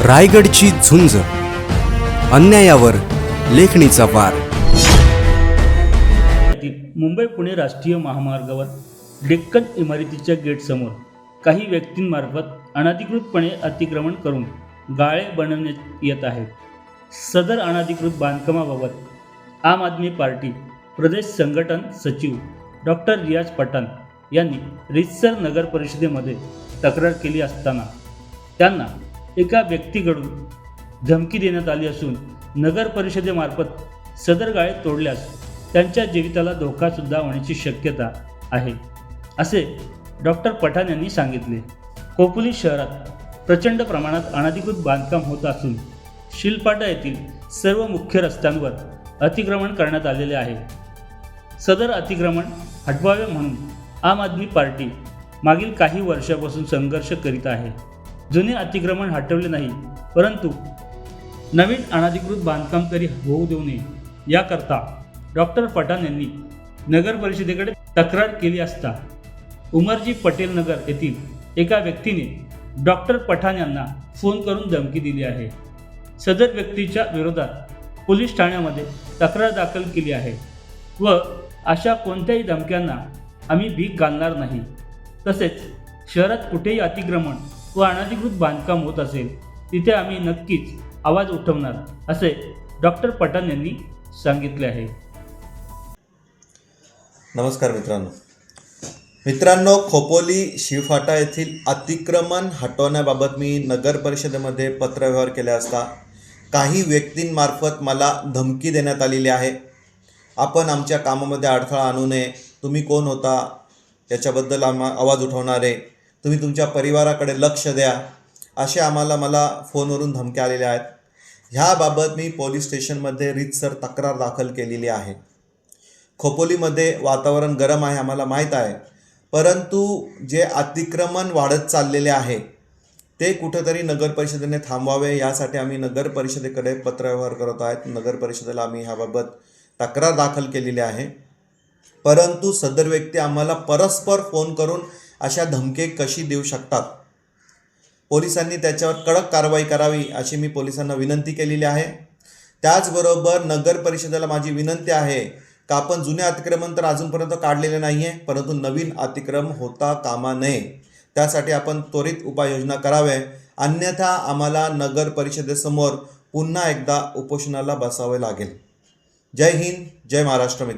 रायगडची झुंज, अन्यायावर लेखणीचा वार। मुंबई पुणे राष्ट्रीय महामार्गावर डेक्कन इमारतीच्या गेटसमोर काही व्यक्तींमार्फत अनधिकृतपणे अतिक्रमण करून गाळे बनवण्यात येत आहेत। सदर अनधिकृत बांधकामाबाबत आम आदमी पार्टी प्रदेश संघटन सचिव डॉक्टर रियाज पठाण यांनी रितसर नगर परिषदेमध्ये तक्रार केली असताना त्यांना एका व्यक्तीकडून धमकी देण्यात आली असून नगर परिषदेमार्फत सदर गाळे तोडल्यास त्यांच्या जीविताला धोकासुद्धा होण्याची शक्यता आहे, असे डॉक्टर पठाण यांनी सांगितले। खोपोली शहरात प्रचंड प्रमाणात अनधिकृत बांधकाम होत असून शिलपाटा येथील सर्व मुख्य रस्त्यांवर अतिक्रमण करण्यात आलेले आहे। सदर अतिक्रमण हटवावे म्हणून आम आदमी पार्टी मागील काही वर्षापासून संघर्ष करीत आहे। जुने अतिक्रमण हटवले नाही, परंतु नवीन अनधिकृत बांधकाम तरी होऊ देऊ नये याकरता डॉक्टर पठाण यांनी नगर परिषदेकडे तक्रार केली असता उमरजी पटेल नगर येथील एका व्यक्तीने डॉक्टर पठाण यांना फोन करून धमकी दिली आहे। सदर व्यक्तीच्या विरोधात पोलीस ठाण्यामध्ये तक्रार दाखल केली आहे व अशा कोणत्याही धमक्यांना आम्ही भीक घालणार नाही। तसेच शहरात कुठेही अतिक्रमण व अनधिकृत बांधकाम होत असेल तिथे आम्ही नक्कीच आवाज उठवणार, असे डॉक्टर पठाण यांनी सांगितले आहे। नमस्कार मित्रांनो, खोपोली शिवफाटा येथील अतिक्रमण हटवण्याबाबत मी नगर परिषदेमध्ये पत्रव्यवहार केला असता काही व्यक्तींमार्फत मला धमकी देण्यात आलेली आहे। आपण आमच्या कामामध्ये अडथळा आणू नये, तुम्ही कोण होता याच्याबद्दल आवाज उठवणारे, तुम्ही तुमच्या परिवाराकडे लक्ष द्या, असे मला फोनवरून धमक्या आलेल्या आहेत। ह्याबाबत मी पोलीस स्टेशनमध्ये रीतसर तक्रार दाखल केलेली आहे। खोपोलीमध्ये वातावरण गरम आहे आम्हाला माहीत आहे, परंतु जे अतिक्रमण वाढत चाललेले आहे ते कुठेतरी नगर परिषदेने थांबवावे यासाठी आम्ही नगर परिषदेकडे पत्रव्यवहार करत आहेत। नगर परिषदेला आम्ही ह्याबाबत तक्रार दाखल केलेली आहे, परंतु सदर व्यक्ती आम्हाला परस्पर फोन करून अशा धमके कशी देऊ शकतात। पोलिसांनी त्याच्यावर कडक कारवाई करावी अशी मी पोलिसांना विनंती केलेली आहे। त्याचबरोबर नगर परिषदेला माझी विनंती आहे का आपण जुने अतिक्रमण तर अजूनपर्यंत काढलेले नाही आहे, परंतु नवीन अतिक्रमण होता कामा नये, त्यासाठी आपण त्वरित उपाययोजना करावे, अन्यथा आम्हाला नगर परिषदेसमोर पुन्हा एकदा उपोषणाला बसावे लागेल। जय हिंद, जय महाराष्ट्र मित्र।